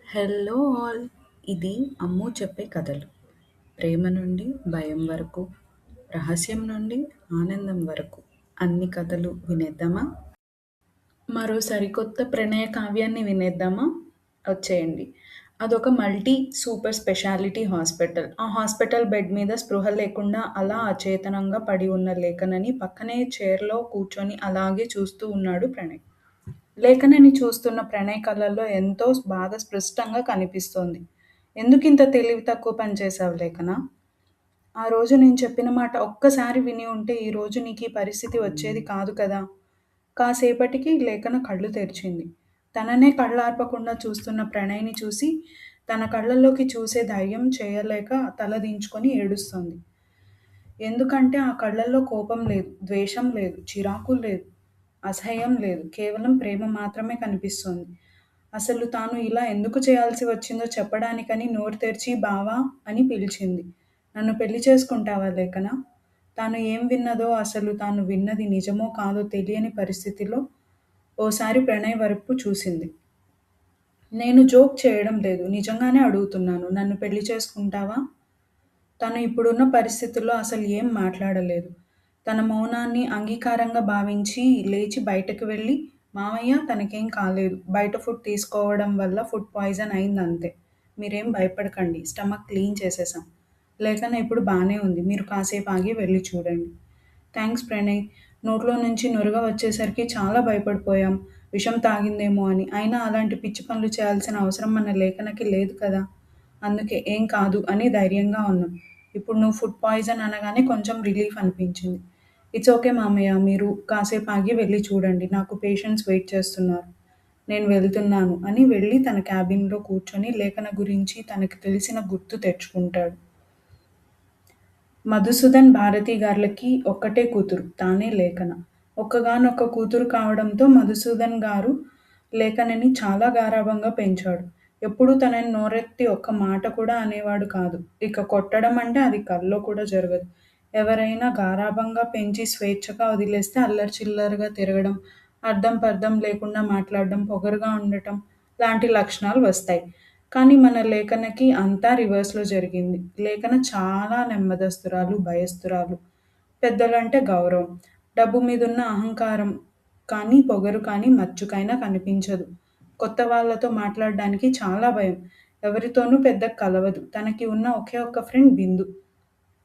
Hello all! ఇది అమ్ము చెప్పే కథలు. ప్రేమ నుండి భయం వరకు, రహస్యం నుండి ఆనందం వరకు అన్ని కథలు వినేద్దామా? మరో సరికొత్త ప్రణయ కావ్యాన్ని వినేద్దామా? వచ్చేయండి. అదొక మల్టీ సూపర్ స్పెషాలిటీ హాస్పిటల్. ఆ హాస్పిటల్ బెడ్ మీద స్పృహ లేకుండా అలా అచేతనంగా పడి ఉన్న లేఖనని పక్కనే చైర్‌లో కూర్చొని అలాగే చూస్తూ ఉన్నాడు ప్రణయ్. లేఖనిని చూస్తున్న ప్రణయ్ కళ్ళల్లో ఎంతో బాధ స్పష్టంగా కనిపిస్తోంది. ఎందుకింత తెలివి తక్కువ పని చేశావు లేఖనా? ఆ రోజు నేను చెప్పిన మాట ఒక్కసారి విని ఉంటే ఈరోజు నీకీ పరిస్థితి వచ్చేది కాదు కదా! కాసేపటికి లేఖన కళ్ళు తెరిచింది. తననే కళ్ళార్పకుండా చూస్తున్న ప్రణయ్‌ని చూసి తన కళ్ళల్లోకి చూసే ధైర్యం చేయలేక తల దించుకొని ఏడుస్తోంది. ఎందుకంటే ఆ కళ్ళల్లో కోపం లేదు, ద్వేషం లేదు, చిరాకు లేదు, అసహ్యం లేదు. కేవలం ప్రేమ మాత్రమే కనిపిస్తోంది. అసలు తాను ఇలా ఎందుకు చేయాల్సి వచ్చిందో చెప్పడానికని నోరు తెరిచి బావా అని పిలిచింది. నన్ను పెళ్లి చేసుకుంటావా లేఖన? తాను ఏం విన్నదో అసలు తాను విన్నది నిజమో కాదో తెలియని పరిస్థితిలో ఓసారి ప్రణయ్ వైపు చూసింది. నేను జోక్ చేయడం లేదు. నిజంగానే అడుగుతున్నాను. నన్ను పెళ్లి చేసుకుంటావా? తను ఇప్పుడున్న పరిస్థితుల్లో అసలు ఏం మాట్లాడలేదు. తన మౌనాన్ని అంగీకారంగా భావించి లేచి బయటకు వెళ్ళి, మావయ్య తనకేం కాలేదు. బయట ఫుడ్ తీసుకోవడం వల్ల ఫుడ్ పాయిజన్ అయిందంతే. మీరేం భయపడకండి. స్టమక్ క్లీన్ చేసేసాం. లేఖన ఇప్పుడు బానే ఉంది. మీరు కాసేపు ఆగి వెళ్లి చూడండి. థాంక్స్ ప్రణయ్. నోట్లో నుంచి నురగ వచ్చేసరికి చాలా భయపడిపోయాం. విషం తాగిందేమో అని. అయినా అలాంటి పిచ్చి పనులు చేయాల్సిన అవసరం మన లేఖనకి లేదు కదా! అందుకే ఏం కాదు అని ధైర్యంగా ఉన్నాం. ఇప్పుడు నువ్వు ఫుడ్ పాయిజన్ అనగానే కొంచెం రిలీఫ్ అనిపించింది. ఇట్స్ ఓకే మామయ్య. మీరు కాసేపు ఆగి వెళ్లి చూడండి. నాకు పేషెంట్స్ వెయిట్ చేస్తున్నారు. నేను వెళ్తున్నాను అని వెళ్ళి తన క్యాబిన్‌లో కూర్చొని లేఖన గురించి తనకి తెలిసిన గుర్తు తెచ్చుకుంటాడు. మధుసూదన్ భారతి గార్లకి ఒక్కటే కూతురు. తానే లేఖన. ఒక్కగానొక్క కూతురు కావడంతో మధుసూదన్ గారు లేఖనని చాలా గారాబంగా పెంచాడు. ఎప్పుడూ తనని నోరెత్తి ఒక్క మాట కూడా అనేవాడు కాదు. ఇక కొట్టడం అంటే అది కల్లో కూడా జరగదు. ఎవరైనా గారాబంగా పెంచి స్వేచ్ఛగా వదిలేస్తే అల్లరి చిల్లరగా తిరగడం, అర్థం పర్థం లేకుండా మాట్లాడడం, పొగరుగా ఉండటం లాంటి లక్షణాలు వస్తాయి. కానీ మన లేఖనకి అంతా రివర్స్‌లో జరిగింది. లేఖన చాలా నెమ్మదస్తురాలు, భయస్తురాలు. పెద్దలంటే గౌరవం. డబ్బు మీదున్న అహంకారం కానీ, పొగరు కానీ మచ్చుకైనా కనిపించదు. కొత్త వాళ్ళతో మాట్లాడడానికి చాలా భయం. ఎవరితోనూ పెద్దగా కలవదు. తనకి ఉన్న ఒకే ఒక్క ఫ్రెండ్ బిందు.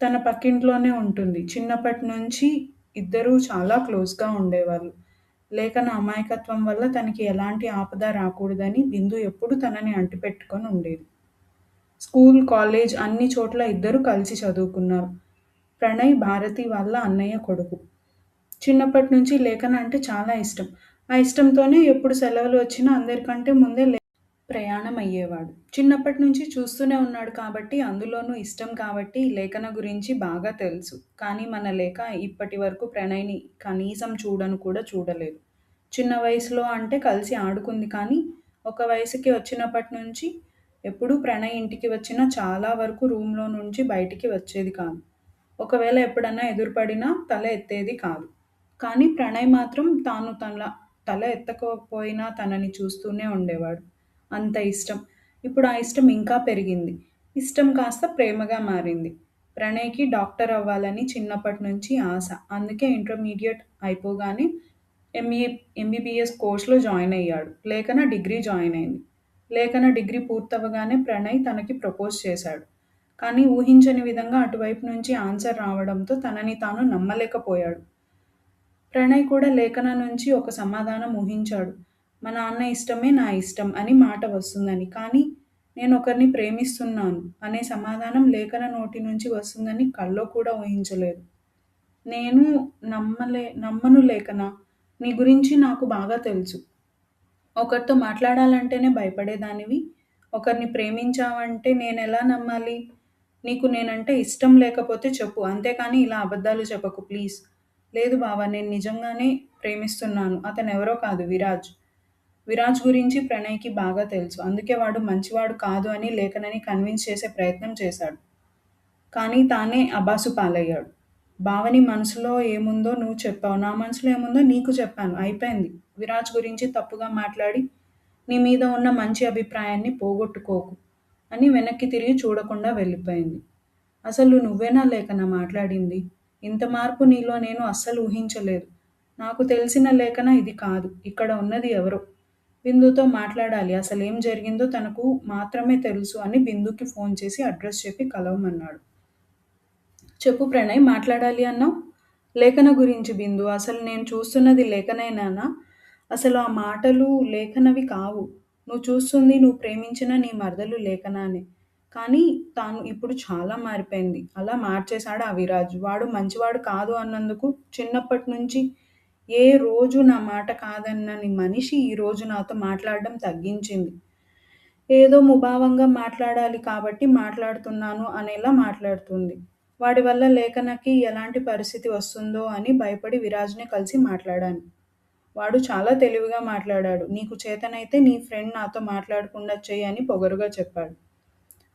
తన పక్కింట్లోనే ఉంటుంది. చిన్నప్పటి నుంచి ఇద్దరూ చాలా క్లోజ్‌గా ఉండేవాళ్ళు. లేఖన అమాయకత్వం వల్ల తనకి ఎలాంటి ఆపద రాకూడదని బిందు ఎప్పుడూ తనని అంటిపెట్టుకొని ఉండేది. స్కూల్, కాలేజ్ అన్ని చోట్ల ఇద్దరూ కలిసి చదువుకున్నారు. ప్రణయ్ భారతి వాళ్ళ అన్నయ్య కొడుకు. చిన్నప్పటి నుంచి లేఖన అంటే చాలా ఇష్టం. ఆ ఇష్టంతోనే ఎప్పుడు సెలవులు వచ్చినా అందరికంటే ముందే ప్రయాణం అయ్యేవాడు. చిన్నప్పటి నుంచి చూస్తూనే ఉన్నాడు కాబట్టి, అందులోనూ ఇష్టం కాబట్టి లేఖన గురించి బాగా తెలుసు. కానీ మన లేఖ ఇప్పటి వరకు ప్రణయ్‌ని కనీసం చూడను కూడా చూడలేదు. చిన్న వయసులో అంటే కలిసి ఆడుకుంది కానీ, ఒక వయసుకి వచ్చినప్పటి నుంచి ఎప్పుడూ ప్రణయ్ ఇంటికి వచ్చినా చాలా వరకు రూమ్‌లో నుంచి బయటికి వచ్చేది కాదు. ఒకవేళ ఎప్పుడన్నా ఎదురుపడినా తల ఎత్తేది కాదు. కానీ ప్రణయ్ మాత్రం తాను తల ఎత్తకపోయినా తనని చూస్తూనే ఉండేవాడు. అంత ఇష్టం. ఇప్పుడు ఆ ఇష్టం ఇంకా పెరిగింది. ఇష్టం కాస్త ప్రేమగా మారింది. ప్రణయ్‌కి డాక్టర్ అవ్వాలని చిన్నప్పటి నుంచి ఆశ. అందుకే ఇంటర్మీడియేట్ అయిపోగానే ఎంఈ ఎంబీబీఎస్ కోర్స్‌లో జాయిన్ అయ్యాడు. లేఖన డిగ్రీ జాయిన్ అయింది. లేఖన డిగ్రీ పూర్తవ్వగానే ప్రణయ్ తనకి ప్రపోజ్ చేశాడు. కానీ ఊహించని విధంగా అటువైపు నుంచి ఆన్సర్ రావడంతో తనని తాను నమ్మలేకపోయాడు. ప్రణయ్ కూడా లేఖన నుంచి ఒక సమాధానం ఊహించాడు. మా నాన్న ఇష్టమే నా ఇష్టం అని మాట వస్తుందని. కానీ నేను ఒకరిని ప్రేమిస్తున్నాను అనే సమాధానం లేఖన నోటి నుంచి వస్తుందని కల్లో కూడా ఊహించలేదు. నేను నమ్మను లేఖన. నీ గురించి నాకు బాగా తెలుసు. ఒకరితో మాట్లాడాలంటేనే భయపడేదానివి. ఒకరిని ప్రేమించావంటే నేనెలా నమ్మాలి? నీకు నేనంటే ఇష్టం లేకపోతే చెప్పు. అంతేకానీ ఇలా అబద్ధాలు చెప్పకు ప్లీజ్. లేదు బావ నేను నిజంగానే ప్రేమిస్తున్నాను. అతనెవరో కాదు విరాజ్. విరాజ్ గురించి ప్రణయ్‌కి బాగా తెలుసు. అందుకే వాడు మంచివాడు కాదు అని లేఖనని కన్విన్స్ చేసే ప్రయత్నం చేశాడు. కానీ తానే అబాసు పాలయ్యాడు. బావని మనసులో ఏముందో నువ్వు చెప్పావు. నా మనసులో ఏముందో నీకు చెప్పాను. అయిపోయింది. విరాజ్ గురించి తప్పుగా మాట్లాడి నీ మీద ఉన్న మంచి అభిప్రాయాన్ని పోగొట్టుకోకు అని వెనక్కి తిరిగి చూడకుండా వెళ్ళిపోయింది. అసలు నువ్వేనా లేఖన మాట్లాడింది? ఇంత మార్పు నీలో నేను అస్సలు ఊహించలేదు. నాకు తెలిసిన లేఖన ఇది కాదు. ఇక్కడ ఉన్నది ఎవరో. బిందుతో మాట్లాడాలి. అసలేం జరిగిందో తనకు మాత్రమే తెలుసు అని బిందుకి ఫోన్ చేసి అడ్రస్ చెప్పి కలవమన్నాడు. చెప్పు ప్రణయ్, మాట్లాడాలి అన్నావు? లేఖన గురించి బిందు. అసలు నేను చూస్తున్నది లేఖనేనా? అసలు ఆ మాటలు లేఖనవి కావు. నువ్వు చూస్తుంది నువ్వు ప్రేమించిన నీ మరదలు లేఖనానే. కానీ తాను ఇప్పుడు చాలా మారిపోయింది. అలా మార్చేశాడు ఆ విరాజ్. వాడు మంచివాడు కాదు అన్నందుకు చిన్నప్పటి నుంచి ఏ రోజు నా మాట కాదన్నని మనిషి ఈరోజు నాతో మాట్లాడడం తగ్గించింది. ఏదో ముభావంగా మాట్లాడాలి కాబట్టి మాట్లాడుతున్నాను అనేలా మాట్లాడుతుంది. వాడి వల్ల లేఖనకి ఎలాంటి పరిస్థితి వస్తుందో అని భయపడి విరాజ్‌ని కలిసి మాట్లాడాను. వాడు చాలా తెలివిగా మాట్లాడాడు. నీకు చేతనైతే నీ ఫ్రెండ్ నాతో మాట్లాడకుండా చెయ్యి అని పొగరుగా చెప్పాడు.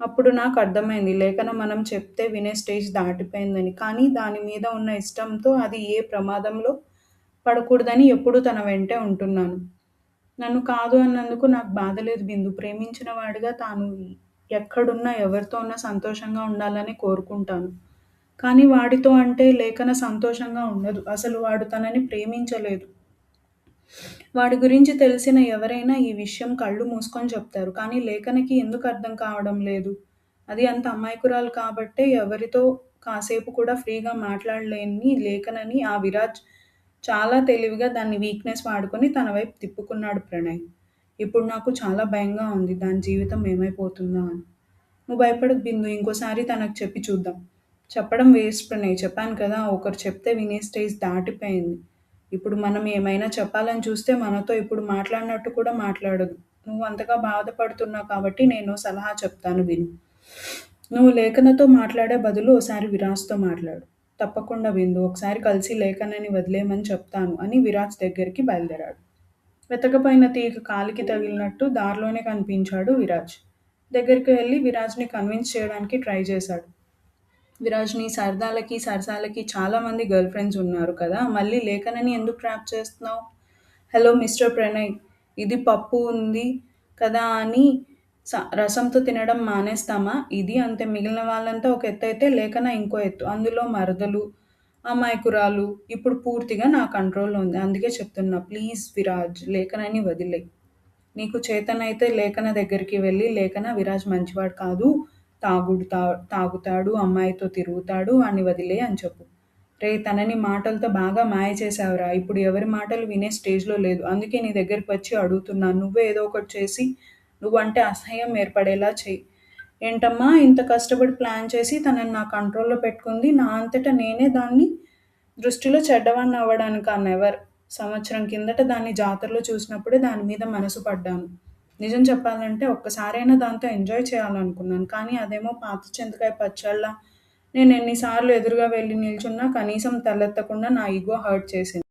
అప్పుడు నాకు అర్థమైంది లేఖన మనం చెప్తే వినే స్టేజ్ దాటిపోయిందని. కానీ దాని మీద ఉన్న ఇష్టంతో అది ఏ ప్రమాదంలో పడకూడదని ఎప్పుడూ తన వెంటే ఉంటున్నాను. నన్ను కాదు అన్నందుకు నాకు బాధ లేదు బిందు. ప్రేమించిన వాడిగా తాను ఎక్కడున్నా, ఎవరితో ఉన్నా సంతోషంగా ఉండాలని కోరుకుంటాను. కానీ వాడితో అంటే లేఖన సంతోషంగా ఉండదు. అసలు వాడు తనని ప్రేమించలేదు. వాడి గురించి తెలిసిన ఎవరైనా ఈ విషయం కళ్ళు మూసుకొని చెప్తారు. కానీ లేఖనకి ఎందుకు అర్థం కావడం లేదు? అది అంత అమాయకురాలు కాబట్టే ఎవరితో కాసేపు కూడా ఫ్రీగా మాట్లాడలేని లేఖనని ఆ విరాజ్ చాలా తెలివిగా దాన్ని వీక్‌నెస్ వాడుకొని తన వైపు తిప్పుకున్నాడు ప్రణయ్. ఇప్పుడు నాకు చాలా భయంగా ఉంది. దాని జీవితం ఏమైపోతుందా అని. నువ్వు భయపడకు బిందు. ఇంకోసారి తనకు చెప్పి చూద్దాం. చెప్పడం వేస్ట్ ప్రణయ్. చెప్పాను కదా! ఒకరు చెప్తే వినే స్టేజ్ దాటిపోయింది. ఇప్పుడు మనం ఏమైనా చెప్పాలని చూస్తే మనతో ఇప్పుడు మాట్లాడినట్టు కూడా మాట్లాడదు. నువ్వు అంతగా బాధపడుతున్నావు కాబట్టి నేనో సలహా చెప్తాను విను. నువ్వు లేఖనతో మాట్లాడే బదులు ఓసారి విరాజ్‌తో మాట్లాడు. తప్పకుండా విందు. ఒకసారి కలిసి లేఖనని వదిలేయమని చెప్తాను అని విరాజ్ దగ్గరికి బయలుదేరాడు. వెతకపోయిన తీగ కాలికి తగిలినట్టు దారిలోనే కనిపించాడు విరాజ్. దగ్గరికి వెళ్ళి విరాజ్‌ని కన్విన్స్ చేయడానికి ట్రై చేశాడు. విరాజ్, నీ సరదాలకి, సరసాలకి చాలా మంది గర్ల్ ఫ్రెండ్స్ ఉన్నారు కదా! మళ్ళీ లేఖనని ఎందుకు ట్రాప్ చేస్తున్నావు? హలో మిస్టర్ ప్రణయ్, ఇది పప్పు ఉంది కదా అని రసంతో తినడం మానేస్తామా? ఇది అంతే. మిగిలిన వాళ్ళంతా ఒక ఎత్తయితే లేఖన ఇంకో ఎత్తు. అందులో మరదలు, అమాయకురాలు ఇప్పుడు పూర్తిగా నా కంట్రోల్‌లో ఉంది. అందుకే చెప్తున్నా ప్లీజ్ విరాజ్, లేఖనని వదిలేయ్. నీకు చేతనైతే లేఖన దగ్గరికి వెళ్ళి లేఖన, విరాజ్ మంచివాడు కాదు, తాగుతాడు, అమ్మాయితో తిరుగుతాడు, వాడిని వదిలేయ్ అని చెప్పు. రేయ్, తనని మాటలతో బాగా మాయ చేశావురా. ఇప్పుడు ఎవరి మాటలు వినే స్టేజ్‌లో లేదు. అందుకే నీ దగ్గరికి వచ్చి అడుగుతున్నాను. నువ్వే ఏదో ఒకటి చేసి నువ్వంటే అసహ్యం ఏర్పడేలా చెయ్యి. ఏంటమ్మా ఇంత కష్టపడి ప్లాన్ చేసి తనని నా కంట్రోల్‌లో పెట్టుకుంది. నా అంతట నేనే దాన్ని దృష్టిలో చెడ్డవాడిని అవ్వడానికా? నెవర్. సంవత్సరం కిందట దాన్ని జాతరలో చూసినప్పుడే దాని మీద మనసు పడ్డాను. నిజం చెప్పాలంటే ఒక్కసారైనా దాంతో ఎంజాయ్ చేయాలనుకున్నాను. కానీ అదేమో పాత చింతకాయ పచ్చడిలా నేనెన్నిసార్లు ఎదురుగా వెళ్లి నిల్చున్నా కనీసం తలెత్తకుండా నా ఇగో హర్ట్ చేసింది.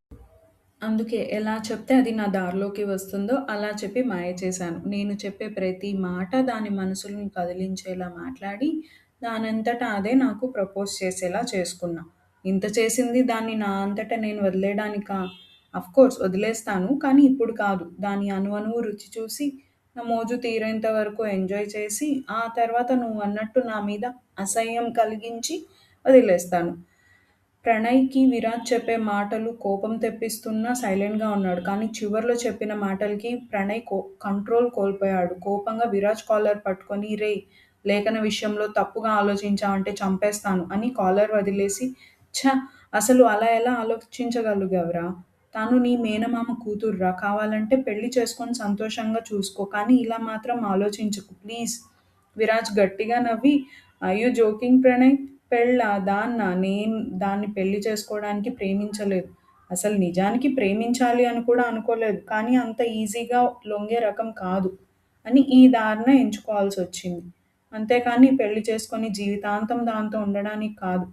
అందుకే ఎలా చెప్తే అది నా దారిలోకి వస్తుందో అలా చెప్పి మాయ చేశాను. నేను చెప్పే ప్రతి మాట దాని మనసుని కదిలించేలా మాట్లాడి, దానంతట అదే నాకు ప్రపోజ్ చేసేలా చేసుకున్నా. ఇంత చేసింది దాన్ని నా అంతట నేను వదిలేయడానికా? అఫ్‌కోర్స్ వదిలేస్తాను. కానీ ఇప్పుడు కాదు. దాని అణువణువు రుచి చూసి, నా మోజు తీరేంత వరకు ఎంజాయ్ చేసి, ఆ తర్వాత నువ్వన్నట్టు నా మీద అసహ్యం కలిగించి వదిలేస్తాను. ప్రణయ్‌కి విరాజ్ చెప్పే మాటలు కోపం తెప్పిస్తున్నా సైలెంట్‌గా ఉన్నాడు. కానీ చివర్లో చెప్పిన మాటలకి ప్రణయ్ కంట్రోల్ కోల్పోయాడు. కోపంగా విరాజ్ కాలర్ పట్టుకొని, రేయ్, లేఖన విషయంలో తప్పుగా ఆలోచించావంటే చంపేస్తాను అని కాలర్ వదిలేసి, ఛ! అసలు అలా ఎలా ఆలోచించగలిగావురా? తను నీ మేనమామ కూతుర్రా. కావాలంటే పెళ్లి చేసుకొని సంతోషంగా చూసుకో. కానీ ఇలా మాత్రం ఆలోచించకు ప్లీజ్. విరాజ్ గట్టిగా నవ్వి, ఆర్ యూ జోకింగ్ ప్రణయ్? పెళ్ళా? దాన్నా? నేను దాన్ని పెళ్లి చేసుకోవడానికి ప్రేమించలేదు. అసలు నిజానికి ప్రేమించాలి అని కూడా అనుకోలేదు. కానీ అంత ఈజీగా లొంగే రకం కాదు అని ఈ దారిన ఎంచుకోవాల్సొచ్చింది. అంతేకానీ పెళ్లి చేసుకొని జీవితాంతం దాంతో ఉండడానికి కాదు.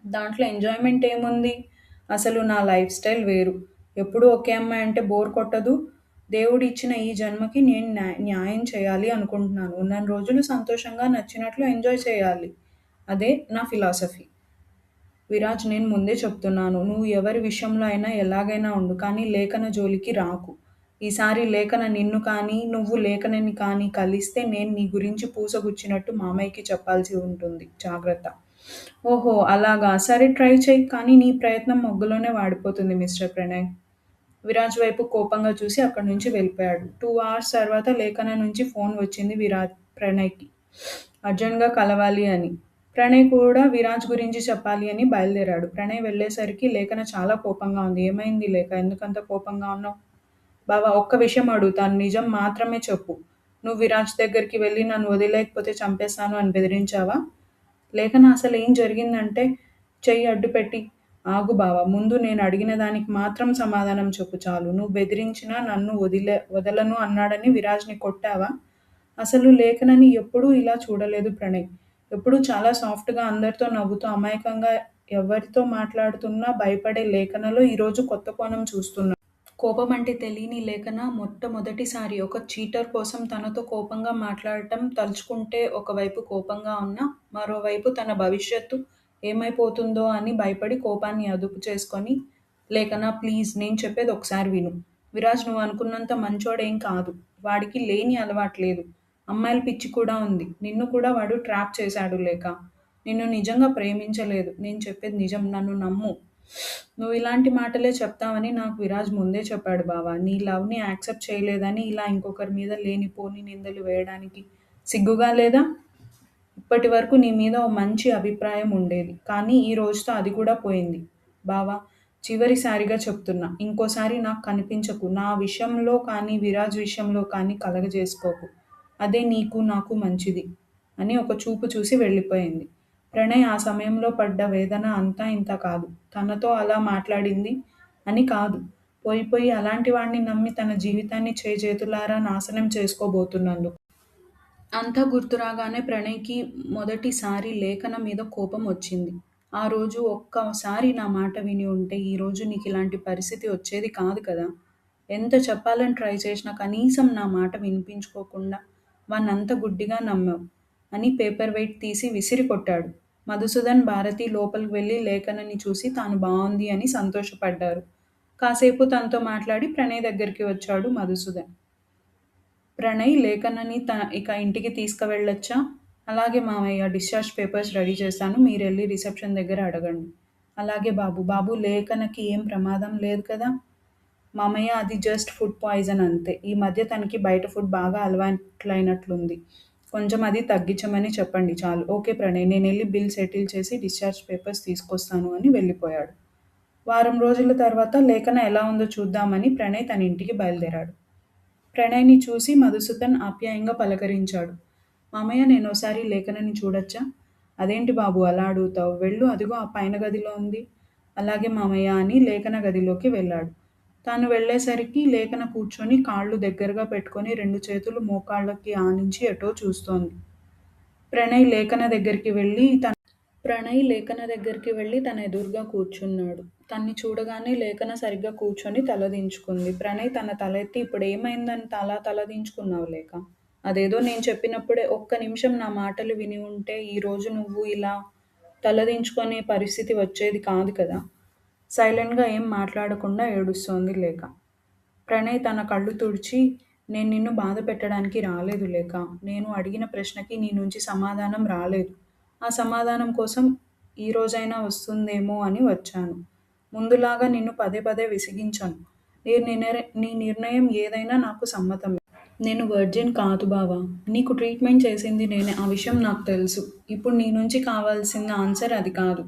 దాంట్లో ఎంజాయ్‌మెంట్ ఏముంది? అసలు నా లైఫ్ స్టైల్ వేరు. ఎప్పుడూ ఒకే అమ్మాయి అంటే బోర్ కొట్టదు. దేవుడిచ్చిన ఈ జన్మకి నేను న్యాయం చేయాలి అనుకుంటున్నాను. ఉన్నన్ని రోజులు సంతోషంగా నచ్చినట్లు ఎంజాయ్ చేయాలి. అదే నా ఫిలాసఫీ. విరాజ్, నేను ముందే చెప్తున్నాను. నువ్వు ఎవరి విషయంలో అయినా ఎలాగైనా ఉండు. కానీ లేఖన జోలికి రాకు. ఈసారి లేఖన నిన్ను కానీ, నువ్వు లేఖనని కానీ కలిస్తే నేను నీ గురించి పూసగుచ్చినట్టు మామయ్యకి చెప్పాల్సి ఉంటుంది. జాగ్రత్త. ఓహో! అలాగా. సరే ట్రై చెయ్యి. కానీ నీ ప్రయత్నం మొగ్గులోనే వాడిపోతుంది మిస్టర్ ప్రణయ్. విరాజ్ వైపు కోపంగా చూసి అక్కడి నుంచి వెళ్ళిపోయాడు. 2 అవర్స్ తర్వాత లేఖన నుంచి ఫోన్ వచ్చింది ప్రణయ్‌కి. అర్జెంట్‌గా కలవాలి అని. ప్రణయ్ కూడా విరాజ్ గురించి చెప్పాలి అని బయలుదేరాడు. ప్రణయ్ వెళ్ళేసరికి లేఖన చాలా కోపంగా ఉంది. ఏమైంది లేఖ? ఎందుకంత కోపంగా ఉన్నావు? బావ ఒక్క విషయం అడుగుతాను. నిజం మాత్రమే చెప్పు. నువ్వు విరాజ్ దగ్గరికి వెళ్ళి నన్ను వదిలేయకపోతే చంపేస్తాను అని బెదిరించావా? లేఖన అసలేం జరిగిందంటే చెయ్యి అడ్డుపెట్టి, ఆగు బావ ముందు నేను అడిగిన దానికి మాత్రం సమాధానం చెప్పు చాలు. నువ్వు బెదిరించినా నన్ను వదలను అన్నాడని విరాజ్‌ని కొట్టావా? అసలు లేఖనని ఎప్పుడూ ఇలా చూడలేదు ప్రణయ్. ఎప్పుడూ చాలా సాఫ్ట్‌గా అందరితో నవ్వుతూ అమాయకంగా ఎవరితో మాట్లాడుతున్నా భయపడే లేఖనలో ఈరోజు కొత్త కోణం చూస్తున్నా. కోపమంటే తెలీని లేఖన మొట్టమొదటిసారి ఒక చీటర్ కోసం తనతో కోపంగా మాట్లాడటం తలుచుకుంటే ఒకవైపు కోపంగా ఉన్నా, మరోవైపు తన భవిష్యత్తు ఏమైపోతుందో అని భయపడి కోపాన్ని అదుపు చేసుకొని, లేఖన ప్లీజ్ నేను చెప్పేది ఒకసారి విను. విరాజ్ నువ్వనుకున్నంత మంచోడేం కాదు. వాడికి లేని అలవాట్లేదు. అమ్మాయిల పిచ్చి కూడా ఉంది. నిన్ను కూడా వాడు ట్రాప్ చేశాడు లేఖ. నిన్ను నిజంగా ప్రేమించలేదు. నేను చెప్పేది నిజం. నన్ను నమ్ము. నువ్వు ఇలాంటి మాటలే చెప్తావని నాకు విరాజ్ ముందే చెప్పాడు బావ. నీ లవ్‌ని యాక్సెప్ట్ చేయలేదని ఇలా ఇంకొకరి మీద లేనిపోని నిందలు వేయడానికి సిగ్గుగా లేదా? ఇప్పటివరకు నీ మీద ఓ మంచి అభిప్రాయం ఉండేది. కానీ ఈ రోజుతో అది కూడా పోయింది. బావ చివరిసారిగా చెప్తున్నా. ఇంకోసారి నాకు కనిపించకు. నా విషయంలో కానీ, విరాజ్ విషయంలో కానీ కలగజేసుకోకు. అదే నీకు, నాకు మంచిది అని ఒక చూపు చూసి వెళ్ళిపోయింది. ప్రణయ్ ఆ సమయంలో పడ్డ వేదన అంతా ఇంతా కాదు. తనతో అలా మాట్లాడింది అని కాదు. పోయి పోయి అలాంటి వాడిని నమ్మి తన జీవితాన్ని చేజేతులారా నాశనం చేసుకోబోతున్నందుకు. అంతా గుర్తురాగానే ప్రణయ్‌కి మొదటిసారి లేఖన మీద కోపం వచ్చింది. ఆ రోజు ఒక్కసారి నా మాట విని ఉంటే ఈరోజు నీకిలాంటి పరిస్థితి వచ్చేది కాదు కదా! ఎంత చెప్పాలని ట్రై చేసినా కనీసం నా మాట వినిపించుకోకుండా వాణ్ణంత గుడ్డిగా నమ్మావు అని పేపర్ వెయిట్ తీసి విసిరి కొట్టాడు. మధుసూదన్, భారతి లోపలికి వెళ్లి లేఖనని చూసి తాను బావుంది అని సంతోషపడ్డారు. కాసేపు తనతో మాట్లాడి ప్రణయ్ దగ్గరికి వచ్చాడు మధుసూదన్. ప్రణయ్ లేఖనని ఇక ఇంటికి తీసుకువెళ్ళొచ్చా? అలాగే మావయ్య డిశ్చార్జ్ పేపర్స్ రెడీ చేశాను. మీరెళ్ళి రిసెప్షన్ దగ్గర అడగండి. అలాగే బాబు. బాబు లేఖనకి ఏం ప్రమాదం లేదు కదా? మామయ్య అది జస్ట్ ఫుడ్ పాయిజన్ అంతే. ఈ మధ్య తనకి బయట ఫుడ్ బాగా అలవాట్లయినట్లుంది. కొంచెం అది తగ్గించమని చెప్పండి చాలు. ఓకే ప్రణయ్ నేనెళ్ళి బిల్ సెటిల్ చేసి డిశ్చార్జ్ పేపర్స్ తీసుకొస్తాను అని వెళ్ళిపోయాడు. వారం రోజుల తర్వాత లేఖన ఎలా ఉందో చూద్దామని ప్రణయ్ తన ఇంటికి బయలుదేరాడు. ప్రణయ్‌ని చూసి మధుసూదన్ ఆప్యాయంగా పలకరించాడు. మామయ్య నేనోసారి లేఖనని చూడొచ్చా? అదేంటి బాబు అలా అడుగుతావు? వెళ్ళు అదిగో ఆ పైన గదిలో ఉంది. అలాగే మామయ్య అని లేఖన గదిలోకి వెళ్ళాడు. తాను వెళ్ళేసరికి లేఖన కూర్చొని కాళ్ళు దగ్గరగా పెట్టుకొని 2 చేతులు మోకాళ్ళకి ఆనించి ఎటో చూస్తోంది. ప్రణయ్ లేఖన దగ్గరికి వెళ్ళి తన ఎదురుగా కూర్చున్నాడు. తన్ని చూడగానే లేఖన సరిగ్గా కూర్చొని తలదించుకుంది. ప్రణయ్ తన తల ఎత్తి ఇప్పుడేమైందని అలా తలదించుకున్నావు లేఖ? అదేదో నేను చెప్పినప్పుడే ఒక్క నిమిషం నా మాటలు విని ఉంటే ఈరోజు నువ్వు ఇలా తలదించుకునే పరిస్థితి వచ్చేది కాదు కదా! సైలెంట్‌గా ఏం మాట్లాడకుండా ఏడుస్తోంది లేఖ. ప్రణయ్ తన కళ్ళు తుడిచి నేను నిన్ను బాధ పెట్టడానికి రాలేదు లేఖ. నేను అడిగిన ప్రశ్నకి నీ నుంచి సమాధానం రాలేదు. ఆ సమాధానం కోసం ఈ రోజైనా వస్తుందేమో అని వచ్చాను. ముందులాగా నిన్ను పదే పదే విసిగించను. నీ నిర్ణయం ఏదైనా నాకు సమ్మతమే. నేను వర్జిన్ కాదు బావా. నీకు ట్రీట్మెంట్ చేసింది నేనే. ఆ విషయం నాకు తెలుసు. ఇప్పుడు నీ నుంచి కావాల్సిన ఆన్సర్ అది కాదు.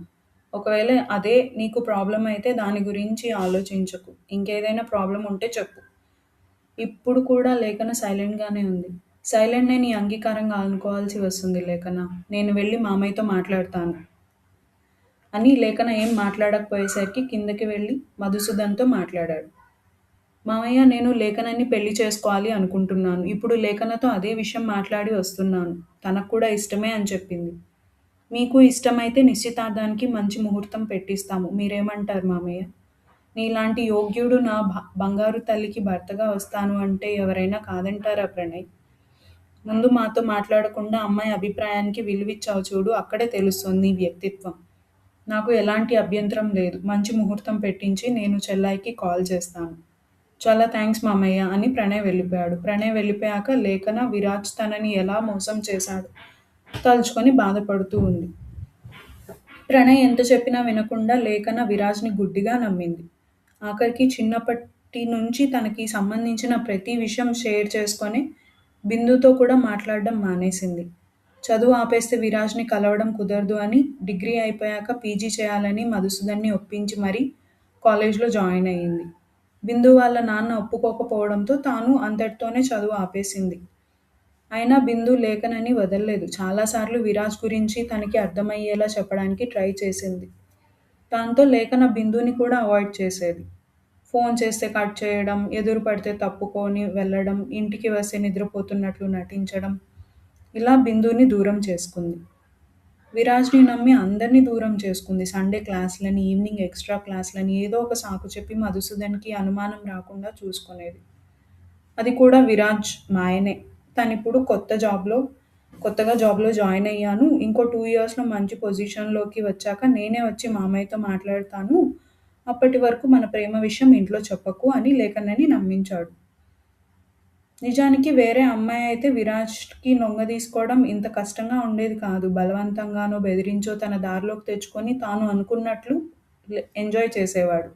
ఒకవేళ అదే నీకు ప్రాబ్లమ్ అయితే దాని గురించి ఆలోచించకు. ఇంకేదైనా ప్రాబ్లమ్ ఉంటే చెప్పు. ఇప్పుడు కూడా లేఖన సైలెంట్‌గానే ఉంది. సైలెంట్‌నే నీ అంగీకారంగా అనుకోవాల్సి వస్తుంది లేఖన. నేను వెళ్ళి మామయ్యతో మాట్లాడతాను. అని లేఖన ఏం మాట్లాడకపోయేసరికి కిందకి వెళ్ళి మధుసూదన్‌తో మాట్లాడాడు. మామయ్య నేను లేఖనని పెళ్లి చేసుకోవాలి అనుకుంటున్నాను. ఇప్పుడు లేఖనతో అదే విషయం మాట్లాడి వస్తున్నాను. తనకు కూడా ఇష్టమే అని చెప్పింది. మీకు ఇష్టమైతే నిశ్చితార్థానికి మంచి ముహూర్తం పెట్టిస్తాము. మీరేమంటారు మామయ్య? నీలాంటి యోగ్యుడు నా బంగారు తల్లికి భర్తగా వస్తాను అంటే ఎవరైనా కాదంటారా ప్రణయ్? ముందు మాతో మాట్లాడకుండా అమ్మాయి అభిప్రాయానికి విలువిచ్చావు చూడు అక్కడే తెలుస్తుంది నీ వ్యక్తిత్వం. నాకు ఎలాంటి అభ్యంతరం లేదు. మంచి ముహూర్తం పెట్టించి నేను చెల్లాయికి కాల్ చేస్తాను. చాలా థాంక్స్ మామయ్య అని ప్రణయ్ వెళ్ళిపోయాడు. ప్రణయ్ వెళ్ళిపోయాక లేఖన విరాజ్ తనని ఎలా మోసం చేశాడో తలుచుకొని బాధపడుతూ ఉంది. ప్రణయ్ ఎంత చెప్పినా వినకుండా లేఖన విరాజ్‌ని గుడ్డిగా నమ్మింది. ఆఖరికి చిన్నప్పటి నుంచి తనకి సంబంధించిన ప్రతి విషయం షేర్ చేసుకొని బిందుతో కూడా మాట్లాడడం మానేసింది. చదువు ఆపేస్తే విరాజ్‌ని కలవడం కుదరదు అని డిగ్రీ అయిపోయాక పీజీ చేయాలని మధుసూదన్‌ని ఒప్పించి మరీ కాలేజ్‌లో జాయిన్ అయ్యింది. బిందు వాళ్ళ నాన్న ఒప్పుకోకపోవడంతో తాను అంతటితోనే చదువు ఆపేసింది. అయినా బిందు లేఖనని వదల్లేదు. చాలా సార్లు విరాజ్ గురించి తనకి అర్థమయ్యేలా చెప్పడానికి ట్రై చేసింది. దాంతో లేఖన బిందుని కూడా అవాయిడ్ చేసేది. ఫోన్ చేస్తే కట్ చేయడం, ఎదురు పడితే తప్పుకొని వెళ్ళడం, ఇంటికి వస్తే నిద్రపోతున్నట్లు నటించడం, ఇలా బిందుని దూరం చేసుకుంది. విరాజ్‌ని నమ్మి అందరిని దూరం చేసుకుంది. సండే క్లాస్‌లని, ఈవినింగ్ ఎక్స్‌ట్రా క్లాస్‌లని ఏదో ఒక సాకు చెప్పి మధుసూదన్‌కి అనుమానం రాకుండా చూసుకునేది. అది కూడా విరాజ్ మాయనే. తనిప్పుడు కొత్తగా జాబ్‌లో జాయిన్ అయ్యాను. ఇంకో 2 ఇయర్స్‌లో మంచి పొజిషన్‌లోకి వచ్చాక నేనే వచ్చి మామయ్యతో మాట్లాడతాను. అప్పటి వరకు మన ప్రేమ విషయం ఇంట్లో చెప్పకు అని లేఖనని నమ్మించాడు. నిజానికి వేరే అమ్మాయి అయితే విరాజ్‌కి లొంగదీసుకోవడం ఇంత కష్టంగా ఉండేది కాదు. బలవంతంగానో, బెదిరించో తన దారిలోకి తెచ్చుకొని తాను అనుకున్నట్లు ఎంజాయ్ చేసేవాడు.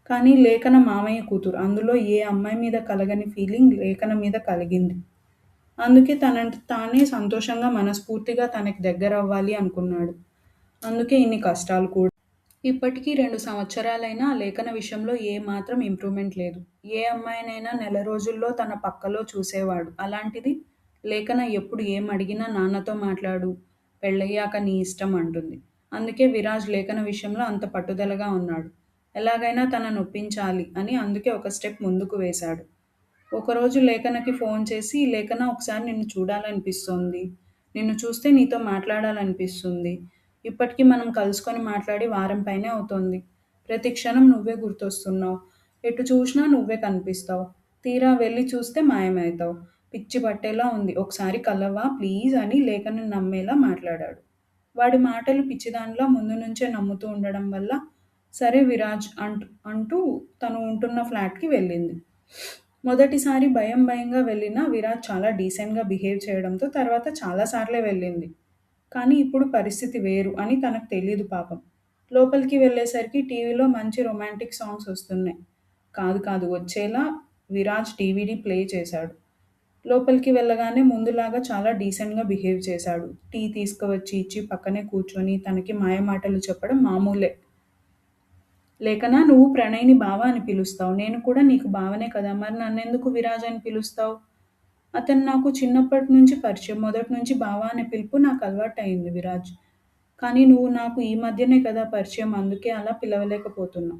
కానీ లేఖన మామయ్య కూతురు. అందులో ఏ అమ్మాయి మీద కలగని ఫీలింగ్ లేఖన మీద కలిగింది. అందుకే తనంత తానే సంతోషంగా మనస్ఫూర్తిగా తనకి దగ్గరవ్వాలి అనుకున్నాడు. అందుకే ఇన్ని కష్టాలు కూడా. ఇప్పటికి 2 సంవత్సరాలైనా లేఖన విషయంలో ఏ మాత్రం ఇంప్రూవ్‌మెంట్ లేదు. ఏ అమ్మాయినైనా నెల రోజుల్లో తన పక్కలో చూసేవాడు. అలాంటిది లేఖన ఎప్పుడు ఏం అడిగినా నాన్నతో మాట్లాడు, పెళ్ళయ్యాక నీ ఇష్టం అంటుంది. అందుకే విరాజ్ లేఖన విషయంలో అంత పట్టుదలగా ఉన్నాడు. ఎలాగైనా తనని ఒప్పించాలి అని అందుకే ఒక స్టెప్ ముందుకు వేశాడు. ఒకరోజు లేఖనకి ఫోన్ చేసి, లేఖన ఒకసారి నిన్ను చూడాలనిపిస్తోంది. నిన్ను చూస్తే నీతో మాట్లాడాలనిపిస్తుంది. ఇప్పటికి మనం కలుసుకొని మాట్లాడి వారం పైనే అవుతోంది. ప్రతి క్షణం నువ్వే గుర్తొస్తున్నావు. ఎటు చూసినా నువ్వే కనిపిస్తావు. తీరా వెళ్ళి చూస్తే మాయమవుతావు. పిచ్చి పట్టేలా ఉంది. ఒకసారి కలవా ప్లీజ్ అని లేఖని నమ్మేలా మాట్లాడాడు. వాడి మాటలు పిచ్చిదానిలా ముందు నుంచే నమ్ముతూ ఉండడం వల్ల, సరే విరాజ్ అంటూ తను ఉంటున్న ఫ్లాట్‌కి వెళ్ళింది. మొదటిసారి భయంగా వెళ్ళినా విరాజ్ చాలా డీసెంట్‌గా బిహేవ్ చేయడంతో తర్వాత చాలా సార్లే వెళ్ళింది. కానీ ఇప్పుడు పరిస్థితి వేరు అని తనకు తెలీదు పాపం. లోపలికి వెళ్ళేసరికి టీవీలో మంచి రొమాంటిక్ సాంగ్స్ వస్తున్నాయి. కాదు వచ్చేలా విరాజ్ డీవీడీ ప్లే చేశాడు. లోపలికి వెళ్ళగానే ముందులాగా చాలా డీసెంట్‌గా బిహేవ్ చేశాడు. టీ తీసుకువచ్చి ఇచ్చి పక్కనే కూర్చొని తనకి మాయమాటలు చెప్పడం మామూలే. లేఖనా నువ్వు ప్రణయ్‌ని బావ అని పిలుస్తావు. నేను కూడా నీకు బావనే కదా! మరి నన్నెందుకు విరాజ్ అని పిలుస్తావు? అతను నాకు చిన్నప్పటి నుంచి పరిచయం. మొదటి నుంచి బావ అనే పిలుపు నాకు అలవాటయింది విరాజ్. కానీ నువ్వు నాకు ఈ మధ్యనే కదా పరిచయం అందుకే అలా పిలవలేకపోతున్నా.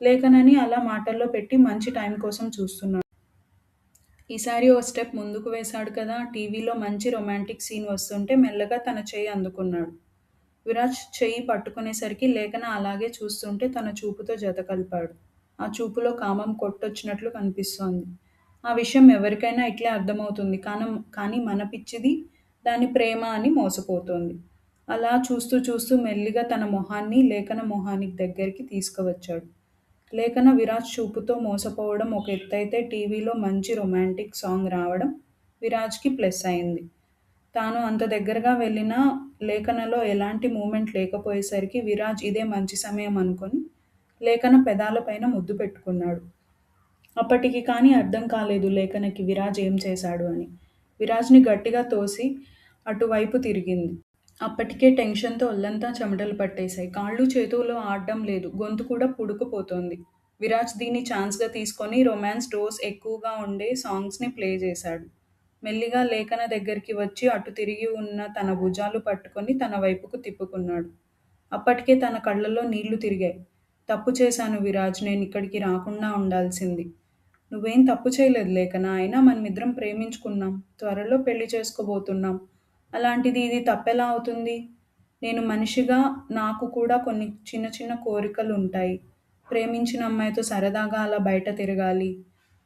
లేఖనని అలా మాటల్లో పెట్టి మంచి టైం కోసం చూస్తున్నాడు. ఈసారి ఓ స్టెప్ ముందుకు వేశాడు కదా! టీవీలో మంచి రొమాంటిక్ సీన్ వస్తుంటే మెల్లగా తన చెయ్యి అందుకున్నాడు. విరాజ్ చెయ్యి పట్టుకునేసరికి లేఖన అలాగే చూస్తుంటే తన చూపుతో జత కలిపాడు. ఆ చూపులో కామం కొట్టొచ్చినట్లు కనిపిస్తోంది. ఆ విషయం ఎవరికైనా ఇట్లే అర్థమవుతుంది. కానీ మన పిచ్చిది దాని ప్రేమ అని మోసపోతోంది. అలా చూస్తూ మెల్లిగా తన మొహాన్ని లేఖన మొహానికి దగ్గరికి తీసుకువచ్చాడు. లేఖన విరాజ్ చూపుతో మోసపోవడం ఒక ఎత్తైతే టీవీలో మంచి రొమాంటిక్ సాంగ్ రావడం విరాజ్‌కి ప్లస్ అయింది. తాను అంత దగ్గరగా వెళ్ళినా లేఖనలో ఎలాంటి మూమెంట్ లేకపోయేసరికి విరాజ్ ఇదే మంచి సమయం అనుకొని లేఖన పెదాలపైన ముద్దు పెట్టుకున్నాడు. అప్పటికి కానీ అర్థం కాలేదు లేఖనకి విరాజ్ ఏం చేశాడు అని. విరాజ్‌ని గట్టిగా తోసి అటువైపు తిరిగింది. అప్పటికే టెన్షన్‌తో ఒళ్ళంతా చెమటలు పట్టేశాయి. కాళ్ళు చేతులు ఆడడం లేదు. గొంతు కూడా పుడుకుపోతోంది. విరాజ్ దీన్ని ఛాన్స్‌గా తీసుకొని రొమాన్స్ డోస్ ఎక్కువగా ఉండే సాంగ్స్‌ని ప్లే చేశాడు. మెల్లిగా లేఖన దగ్గరికి వచ్చి అటు తిరిగి ఉన్న తన భుజాలు పట్టుకొని తన వైపుకు తిప్పుకున్నాడు. అప్పటికే తన కళ్ళల్లో నీళ్లు తిరిగాయి. తప్పు చేశాను విరాజ్. నేనిక్కడికి రాకుండా ఉండాల్సింది. నువ్వేం తప్పు చేయలేదు లేఖన. అయినా మనమిద్దరం ప్రేమించుకున్నాం. త్వరలో పెళ్లి చేసుకోబోతున్నాం. అలాంటిది ఇది తప్పెలా అవుతుంది? నేను మనిషిగా నాకు కూడా కొన్ని చిన్న కోరికలుంటాయి. ప్రేమించిన అమ్మాయితో సరదాగా అలా బయట తిరగాలి.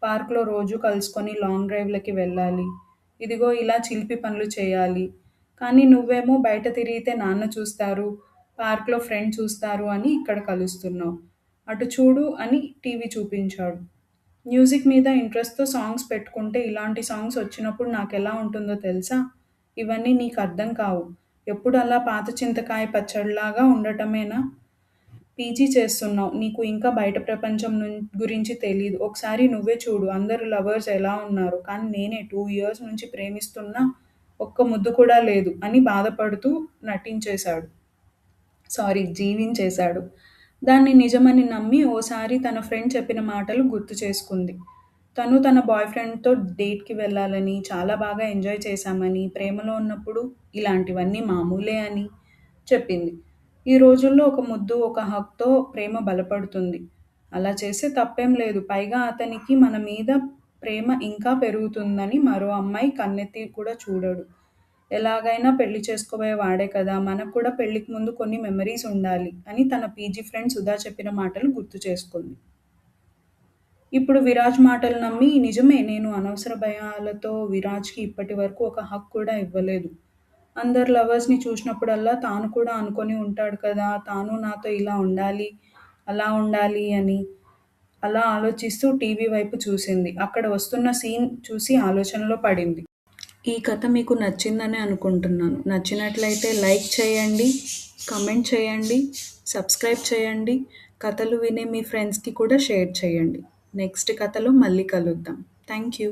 పార్క్‌లో రోజూ కలుసుకొని లాంగ్ డ్రైవ్‌లకి వెళ్ళాలి. ఇదిగో ఇలా చిలిపి పనులు చేయాలి. కానీ నువ్వేమో బయట తిరిగితే నాన్న చూస్తారు, పార్క్‌లో ఫ్రెండ్ చూస్తారు అని ఇక్కడ కలుస్తున్నావు. అటు చూడు అని టీవీ చూపించాడు. మ్యూజిక్ మీద ఇంట్రెస్ట్‌తో సాంగ్స్ పెట్టుకుంటే ఇలాంటి సాంగ్స్ వచ్చినప్పుడు నాకెలా ఉంటుందో తెలుసా? ఇవన్నీ నీకర్థం కావు. ఎప్పుడు అలా పాత చింతకాయ పచ్చడిలాగా ఉండటమేనా? పీజీ చేస్తున్నావు. నీకు ఇంకా బయట ప్రపంచం గురించి తెలీదు. ఒకసారి నువ్వే చూడు అందరు లవర్స్ ఎలా ఉన్నారో. కానీ నేనే 2 ఇయర్స్ నుంచి ప్రేమిస్తున్నా ఒక్క ముద్దు కూడా లేదు అని బాధపడుతూ నటించేశాడు. జీవించేశాడు. దాన్ని నిజమని నమ్మి ఓసారి తన ఫ్రెండ్ చెప్పిన మాటలు గుర్తు చేసుకుంది. తను తన బాయ్ ఫ్రెండ్‌తో డేట్‌కి వెళ్ళాలని, చాలా బాగా ఎంజాయ్ చేశామని, ప్రేమలో ఉన్నప్పుడు ఇలాంటివన్నీ మామూలే అని చెప్పింది. ఈ రోజుల్లో ఒక ముద్దు, ఒక హగ్‌తో ప్రేమ బలపడుతుంది. అలా చేస్తే తప్పేం లేదు. పైగా అతనికి మన మీద ప్రేమ ఇంకా పెరుగుతుందని మరో అమ్మాయి కన్నెత్తి కూడా చూడడు. ఎలాగైనా పెళ్లి చేసుకోబోయే వాడే కదా! మనకు కూడా పెళ్ళికి ముందు కొన్ని మెమరీస్ ఉండాలి అని తన పీజీ ఫ్రెండ్ సుధా చెప్పిన మాటలు గుర్తు చేసుకుంది. ఇప్పుడు విరాజ్ మాటలు నమ్మి నిజమే నేను అనవసర భయాలతో విరాజ్‌కి ఇప్పటి వరకు ఒక హగ్ కూడా ఇవ్వలేదు. అందరు లవర్స్‌ని చూసినప్పుడల్లా తాను కూడా అనుకొని ఉంటాడు కదా! తాను నాతో ఇలా ఉండాలి, అలా ఉండాలి అని. అలా ఆలోచిస్తూ టీవీ వైపు చూసింది. అక్కడ వస్తున్న సీన్ చూసి ఆలోచనలో పడింది. ఈ కథ మీకు నచ్చిందని అనుకుంటున్నాను. నచ్చినట్లయితే లైక్ చేయండి, కమెంట్ చేయండి, సబ్స్క్రైబ్ చేయండి. కథలు వినే మీ ఫ్రెండ్స్‌కి కూడా షేర్ చేయండి. నెక్స్ట్ కథలో మళ్ళీ కలుద్దాం. Thank you.